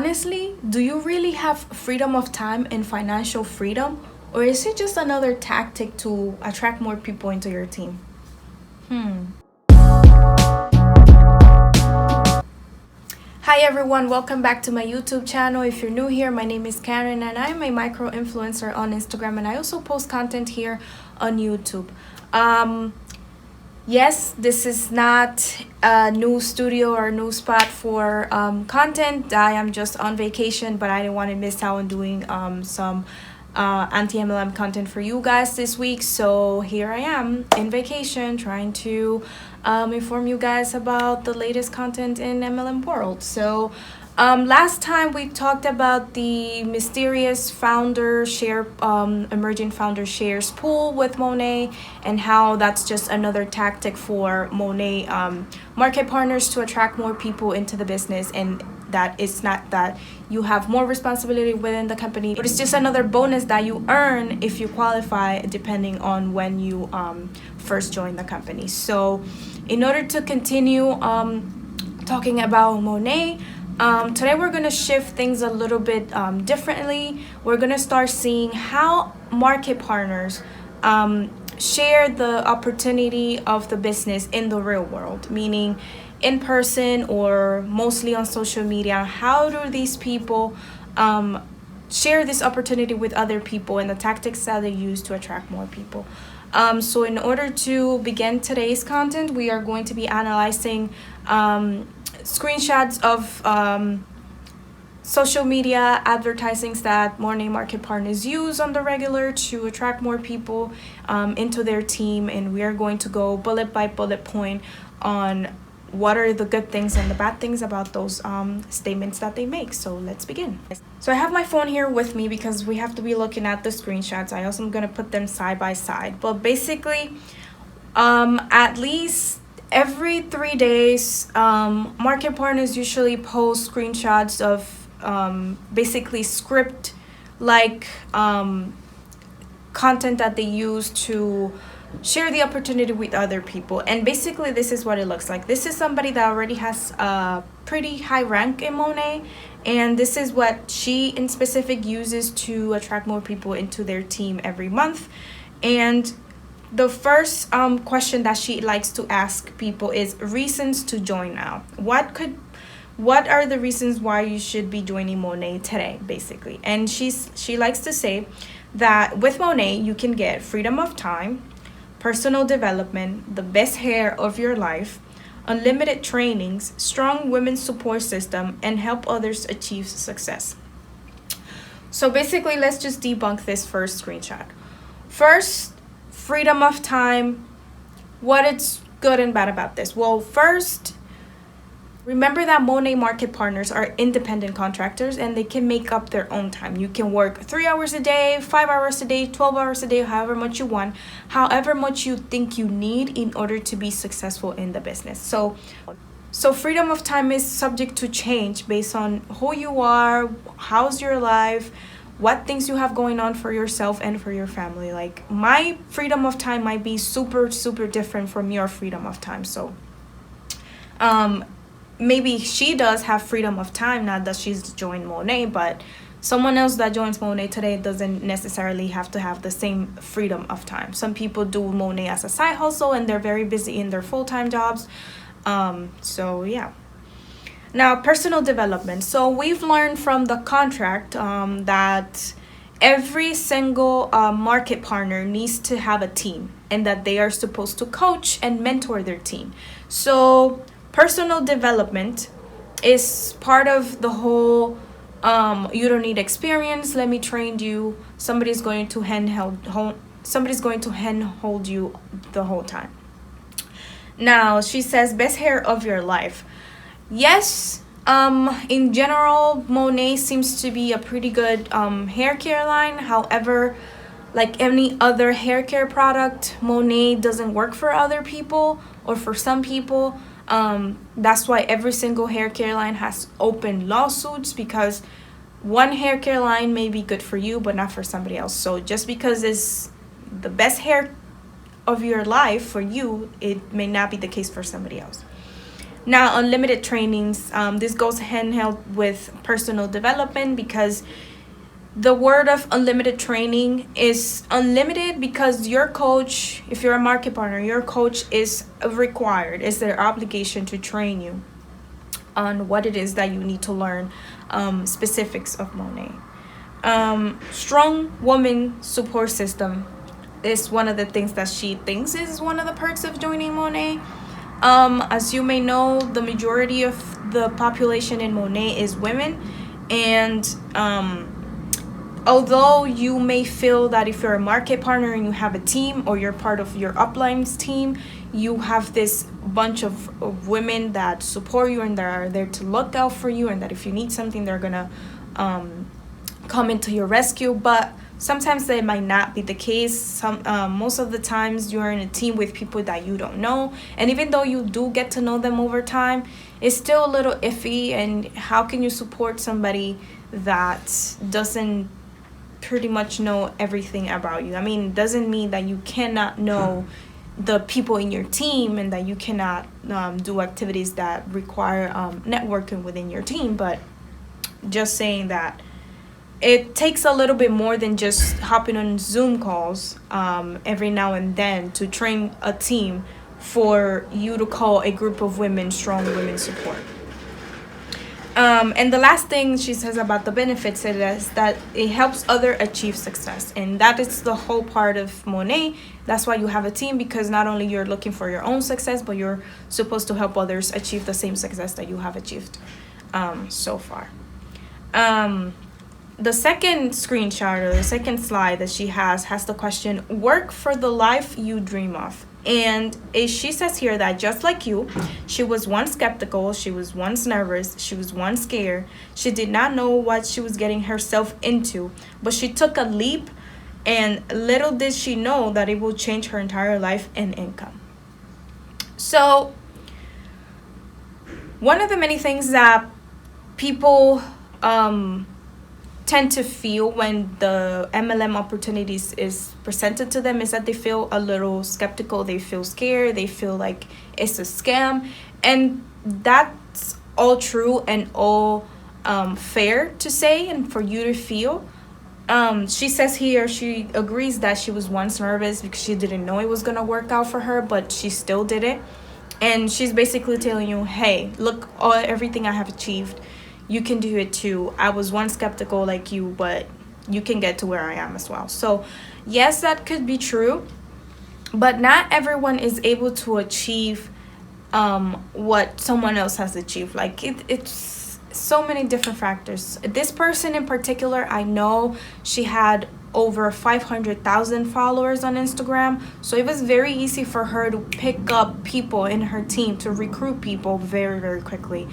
honestly, do you really have freedom of time and financial freedom? Or is it just another tactic to attract more people into your team? Hi everyone, welcome back to my YouTube channel. If you're new here, my name is Karen and I'm a micro influencer on Instagram, and I also post content here on YouTube. Yes, this is not a new studio or new spot for content. I am just on vacation, but I didn't want to miss out on doing some anti-MLM content for you guys this week. So here I am in vacation trying to inform you guys about the latest content in MLM world. So last time we talked about the mysterious founder share, emerging founder shares pool with Monat, and how that's just another tactic for Monat market partners to attract more people into the business, and that it's not that you have more responsibility within the company, but it's just another bonus that you earn if you qualify depending on when you first join the company. So in order to continue talking about Monat, today we're going to shift things a little bit differently. We're going to start seeing how market partners share the opportunity of the business in the real world, meaning in person or mostly on social media. How do these people share this opportunity with other people, and the tactics that they use to attract more people? So in order to begin today's content, we are going to be analyzing screenshots of social media advertisings that Monat market partners use on the regular to attract more people into their team, and we are going to go bullet by bullet point on what are the good things and the bad things about those statements that they make. So let's begin. So I have my phone here with me because we have to be looking at the screenshots. I also am going to put them side by side, but basically at least every 3 days, market partners usually post screenshots of basically script like content that they use to share the opportunity with other people. And basically this is what it looks like. This is somebody that already has a pretty high rank in Monat, and this is what she in specific uses to attract more people into their team every month. And the first question that she likes to ask people is reasons to join now. What are the reasons why you should be joining Monat today, basically? And she likes to say that with Monat you can get freedom of time, personal development, the best hair of your life, unlimited trainings, strong women's support system, and help others achieve success. So basically, let's just debunk this first screenshot. First, freedom of time. What is good and bad about this? Well, first, remember that Monat market partners are independent contractors and they can make up their own time. You can work 3 hours a day, 5 hours a day, 12 hours a day, however much you want, however much you think you need in order to be successful in the business. So freedom of time is subject to change based on who you are, how's your life, what things you have going on for yourself and for your family. Like my freedom of time might be super different from your freedom of time. So maybe she does have freedom of time, not that she's joined Monat, but someone else that joins Monat today doesn't necessarily have to have the same freedom of time. Some people do Monat as a side hustle and they're very busy in their full-time jobs. So yeah. Now, personal development. So we've learned from the contract that every single market partner needs to have a team, and that they are supposed to coach and mentor their team. So personal development is part of the whole you don't need experience, let me train you. Somebody's going to handhold you the whole time. Now she says best hair of your life. Yes, in general Monat seems to be a pretty good hair care line. However, like any other hair care product, Monat doesn't work for other people or for some people. That's why every single hair care line has open lawsuits, because one hair care line may be good for you but not for somebody else. So just because it's the best hair of your life for you, it may not be the case for somebody else. Now, unlimited trainings, this goes handheld with personal development, because the word of unlimited training is unlimited because your coach, if you're a market partner, your coach is required, it's their obligation to train you on what it is that you need to learn, specifics of Monat. Strong woman support system is one of the things that she thinks is one of the perks of joining Monat. As you may know, the majority of the population in Monat is women, and although you may feel that if you're a market partner and you have a team, or you're part of your upline's team, you have this bunch of women that support you and that are there to look out for you, and that if you need something, they're gonna come into your rescue. But sometimes that might not be the case. Most of the times you're in a team with people that you don't know, and even though you do get to know them over time, it's still a little iffy. And how can you support somebody that doesn't pretty much know everything about you? I mean, it doesn't mean that you cannot know the people in your team and that you cannot do activities that require networking within your team, but just saying that it takes a little bit more than just hopping on Zoom calls every now and then to train a team for you to call a group of women strong women support. And the last thing she says about the benefits is that it helps others achieve success. And that is the whole part of Monat. That's why you have a team, because not only you're looking for your own success, but you're supposed to help others achieve the same success that you have achieved so far. The second screenshot, or the second slide that she has the question, work for the life you dream of. And she says here that just like you, she was once skeptical, she was once nervous, she was once scared. She did not know what she was getting herself into, but she took a leap, and little did she know that it will change her entire life and income. So one of the many things that people tend to feel when the MLM opportunities is presented to them is that they feel a little skeptical, they feel scared, they feel like it's a scam. And that's all true and all fair to say and for you to feel. She says here she agrees that she was once nervous because she didn't know it was gonna work out for her, but she still did it. And she's basically telling you, hey, look, everything I have achieved, you can do it too. I was once skeptical like you, but you can get to where I am as well. So yes, that could be true, but not everyone is able to achieve what someone else has achieved. Like it's so many different factors. This person in particular, I know she had over 500,000 followers on Instagram, so it was very easy for her to pick up people in her team, to recruit people very, very quickly.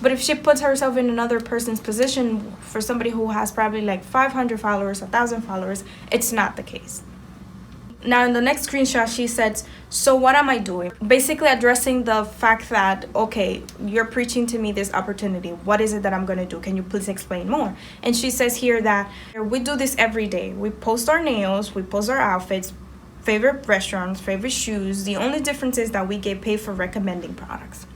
But if she puts herself in another person's position, for somebody who has probably like 500 followers, 1,000 followers, it's not the case. Now in the next screenshot, she said, so what am I doing? Basically addressing the fact that, okay, you're preaching to me this opportunity. What is it that I'm going to do? Can you please explain more? And she says here that we do this every day. We post our nails, we post our outfits, favorite restaurants, favorite shoes. The only difference is that we get paid for recommending products.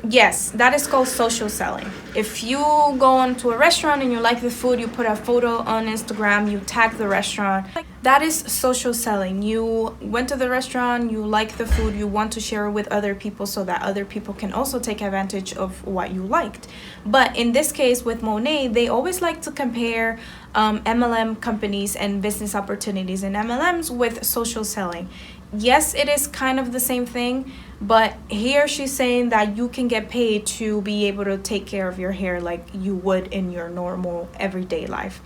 Yes, that is called social selling. If you go onto a restaurant and you like the food, you put a photo on Instagram, you tag the restaurant. That is social selling. You went to the restaurant, you like the food, you want to share it with other people so that other people can also take advantage of what you liked. But in this case with Monat, they always like to compare MLM companies and business opportunities in MLMs with social selling. Yes, it is kind of the same thing, but here she's saying that you can get paid to be able to take care of your hair like you would in your normal everyday life.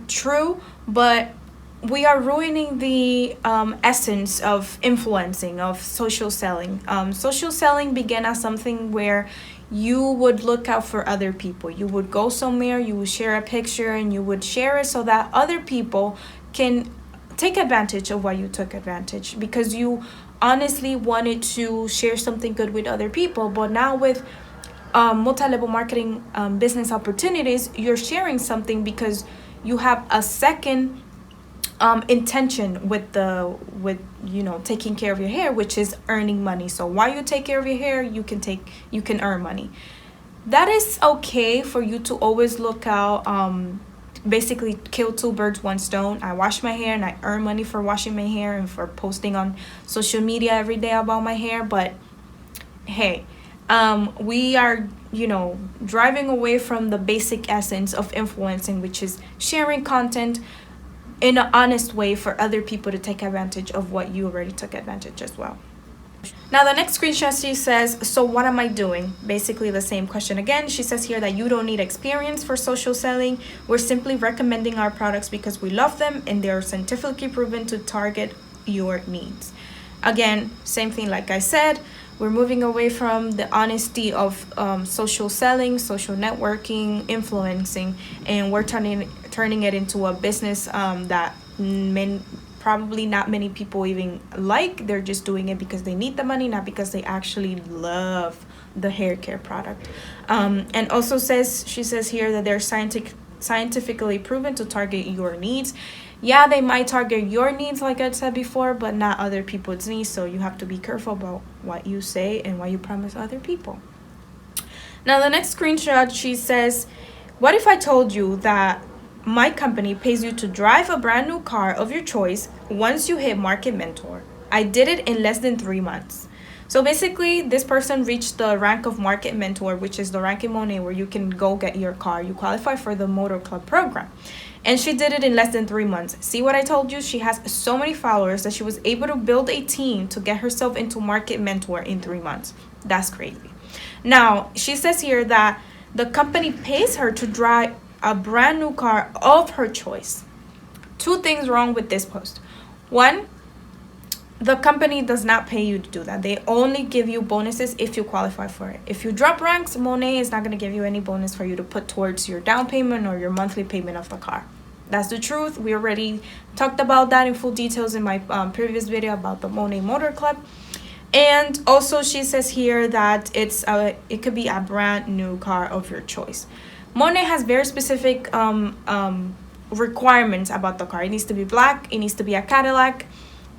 True, but we are ruining the essence of influencing, of social selling. Social selling began as something where you would look out for other people. You would go somewhere, you would share a picture, and you would share it so that other people can take advantage of what you took advantage, because you honestly wanted to share something good with other people. But now with multi-level marketing business opportunities, you're sharing something because you have a second intention with taking care of your hair, which is earning money. So while you take care of your hair, you can earn money. That is okay for you to always look out, basically kill two birds, one stone. I wash my hair and I earn money for washing my hair and for posting on social media every day about my hair. But hey, we are driving away from the basic essence of influencing, which is sharing content in an honest way for other people to take advantage of what you already took advantage as well. Now the next screenshot, she says, so what am I doing? Basically the same question again. She says here that you don't need experience for social selling. We're simply recommending our products because we love them and they're scientifically proven to target your needs. Again, same thing like I said, we're moving away from the honesty of social selling, social networking, influencing, and we're turning it into a business that probably not many people even like. They're just doing it because they need the money, not because they actually love the hair care product. And also she says here that they're scientifically proven to target your needs. Yeah, they might target your needs, like I said before, but not other people's needs. So you have to be careful about what you say and what you promise other people. Now the next screenshot, she says, what if I told you that my company pays you to drive a brand new car of your choice once you hit Market Mentor? I did it in less than 3 months. So basically, this person reached the rank of Market Mentor, which is the rank in Monat where you can go get your car. You qualify for the Motor Club program. And she did it in less than 3 months. See what I told you? She has so many followers that she was able to build a team to get herself into Market Mentor in 3 months. That's crazy. Now, she says here that the company pays her to drive a brand new car of her choice. 2 things wrong with this post. 1, the company does not pay you to do that. They only give you bonuses if you qualify for it. If you drop ranks, Monat is not going to give you any bonus for you to put towards your down payment or your monthly payment of the car. That's the truth. We already talked about that in full details in my previous video about the Monat Motor Club. And also she says here that it could be a brand new car of your choice. Monat has very specific requirements about the car. It needs to be black, it needs to be a Cadillac,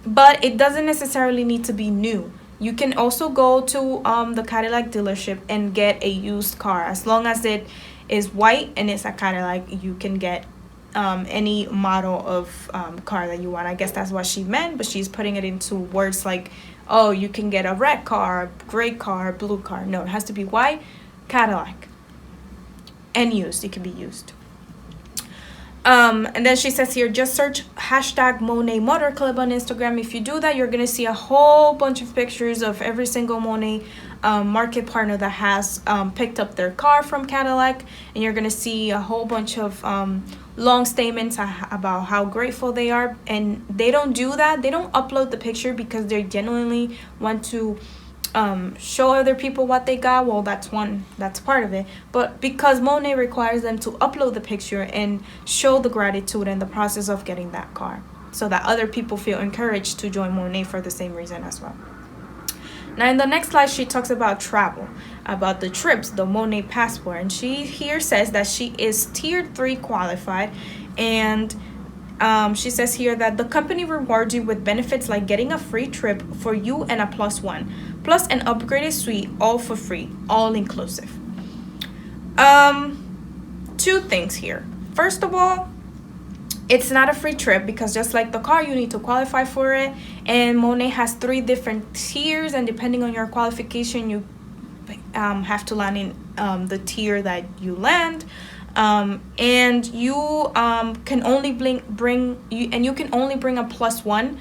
but it doesn't necessarily need to be new. You can also go to the Cadillac dealership and get a used car. As long as it is white and it's a Cadillac, you can get any model of car that you want. I guess that's what she meant, but she's putting it into words like, oh, you can get a red car, gray car, blue car. No, it has to be white, Cadillac, and used. It can be used. And then she says here, just search hashtag Monat Motor Club on Instagram. If you do that, you're going to see a whole bunch of pictures of every single Monat market partner that has picked up their car from Cadillac. And you're going to see a whole bunch of long statements about how grateful they are. And they don't do that. They don't upload the picture because they genuinely want to show other people what they got. Well, that's part of it, but because Monat requires them to upload the picture and show the gratitude and the process of getting that car, so that other people feel encouraged to join Monat for the same reason as well. Now in the next slide, she talks about travel, about the trips, the Monat passport, and she here says that she is tier 3 qualified, and she says here that the company rewards you with benefits like getting a free trip for you and a +1, plus an upgraded suite, all for free, all inclusive. 2 things here. First of all, it's not a free trip because just like the car, you need to qualify for it. And Monat has 3 different tiers, and depending on your qualification, you have to land in the tier that you land. And you can only bring a +1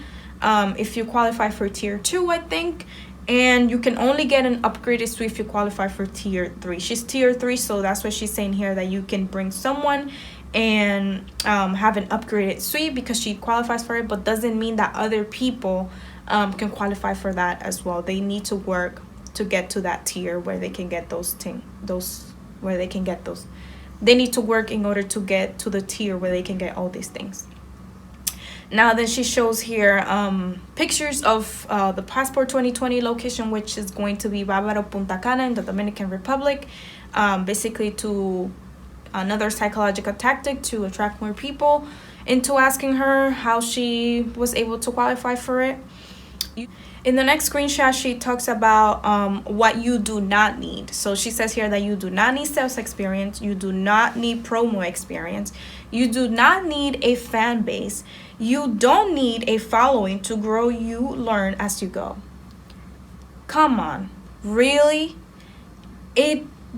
if you qualify for tier 2, I think. And you can only get an upgraded suite if you qualify for tier 3. She's tier 3, so that's what she's saying here, that you can bring someone and have an upgraded suite because she qualifies for it, but doesn't mean that other people can qualify for that as well. They need to work to get to that tier where they can get they need to work in order to get to the tier where they can get all these things. Now then she shows here pictures of the Passport 2020 location, which is going to be Bávaro Punta Cana in the Dominican Republic, basically to another psychological tactic to attract more people. into asking her how she was able to qualify for it. In the next screenshot, she talks about what you do not need. So she says here that you do not need sales experience, you do not need promo experience, you do not need a fan base, you don't need a following to grow. You learn as you go. Come on, really?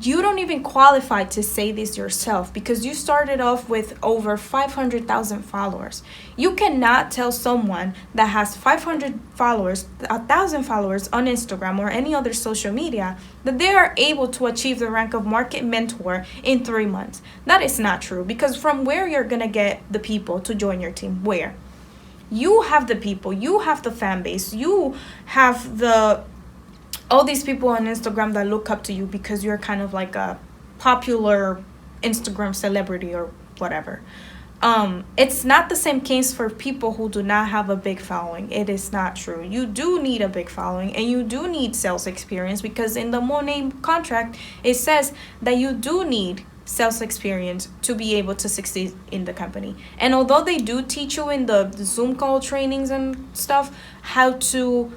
You don't even qualify to say this yourself because you started off with over 500,000 followers. You cannot tell someone that has 500 followers, 1,000 followers on Instagram or any other social media that they are able to achieve the rank of market mentor in 3 months. That is not true, because from where you're going to get the people to join your team? Where? You have the people, you have the fan base, you have all these people on Instagram that look up to you because you're kind of like a popular Instagram celebrity or whatever. It's not the same case for people who do not have a big following. It is not true. You do need a big following and you do need sales experience, because in the Monat contract, it says that you do need sales experience to be able to succeed in the company. And although they do teach you in the Zoom call trainings and stuff how to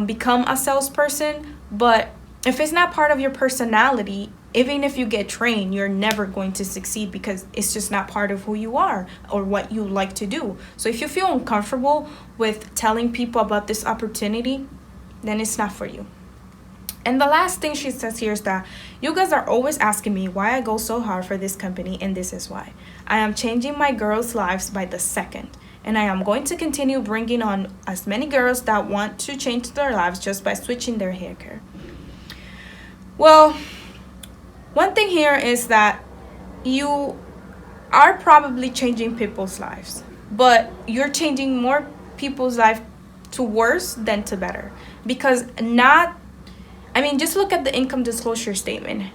become a salesperson, but if it's not part of your personality, even if you get trained, you're never going to succeed because it's just not part of who you are or what you like to do. So if you feel uncomfortable with telling people about this opportunity, then it's not for you. And the last thing she says here is that you guys are always asking me why I go so hard for this company, and this is why. I am changing my girls' lives by the second. And I am going to continue bringing on as many girls that want to change their lives just by switching their hair care. Well, one thing here is that you are probably changing people's lives, but you're changing more people's life to worse than to better. Because just look at the income disclosure statement.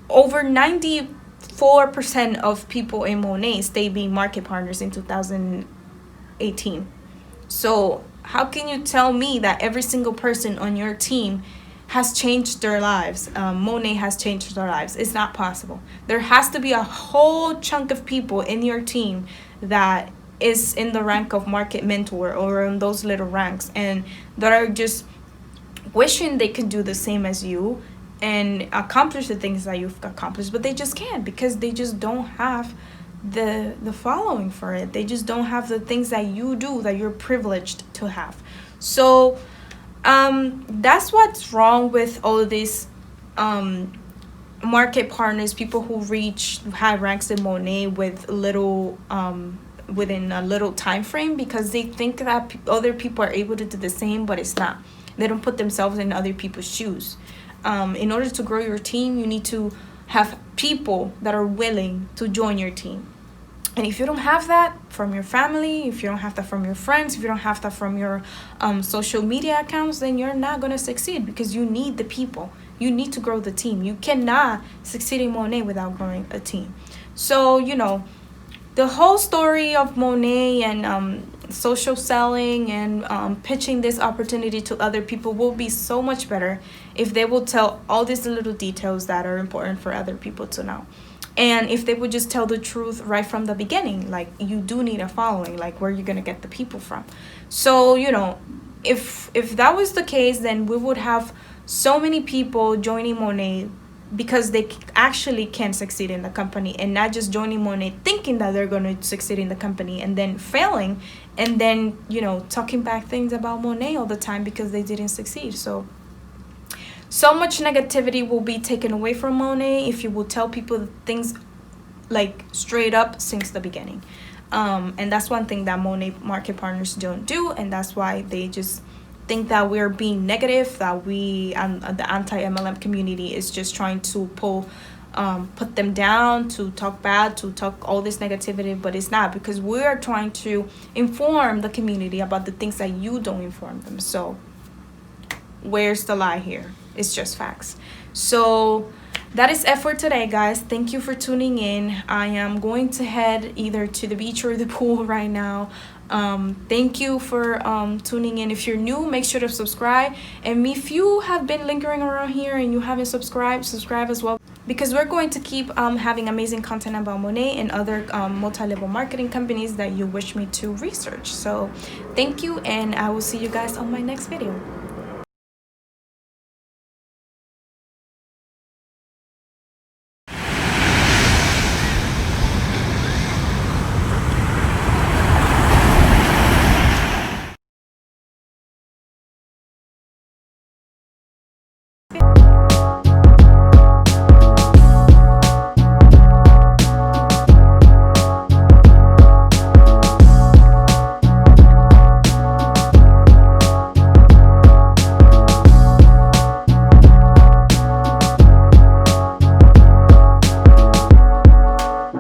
Over 94% of people in Monat stay being market partners in 2018. So how can you tell me that every single person on your team has changed their lives? Monat has changed their lives. It's not possible. There has to be a whole chunk of people in your team that is in the rank of market mentor or in those little ranks, and that are just wishing they could do the same as you and accomplish the things that you've accomplished, but they just can't because they just don't have the following for it. They just don't have the things that you do that you're privileged to have. So that's what's wrong with all of these market partners, people who reach high ranks in Monat with little within a little time frame, because they think that other people are able to do the same, but it's not. They don't put themselves in other people's shoes. In order to grow your team, you need to have people that are willing to join your team. And if you don't have that from your family, if you don't have that from your friends, if you don't have that from your social media accounts, then you're not going to succeed, because you need the people. You need to grow the team. You cannot succeed in Monat without growing a team. So, the whole story of Monat and social selling and pitching this opportunity to other people will be so much better if they will tell all these little details that are important for other people to know. And if they would just tell the truth right from the beginning, like, you do need a following, like, where you're going to get the people from. So, if that was the case, then we would have so many people joining Monat because they actually can succeed in the company, and not just joining Monat thinking that they're going to succeed in the company and then failing, and then, talking back things about Monat all the time because they didn't succeed. So much negativity will be taken away from Monat if you will tell people things like straight up since the beginning. And that's one thing that Monat market partners don't do, and that's why they just think that we're being negative, that we and the anti-MLM community is just trying to put them down, to talk bad, to talk all this negativity, but it's not, because we are trying to inform the community about the things that you don't inform them. So where's the lie here? It's just facts. So that is it for today, guys. Thank you for tuning in. I am going to head either to the beach or the pool right now. Thank you for tuning in. If you're new, make sure to subscribe. And if you have been lingering around here and you haven't subscribed, subscribe as well. because we're going to keep having amazing content about Monat and other multi-level marketing companies that you wish me to research. So thank you, and I will see you guys on my next video.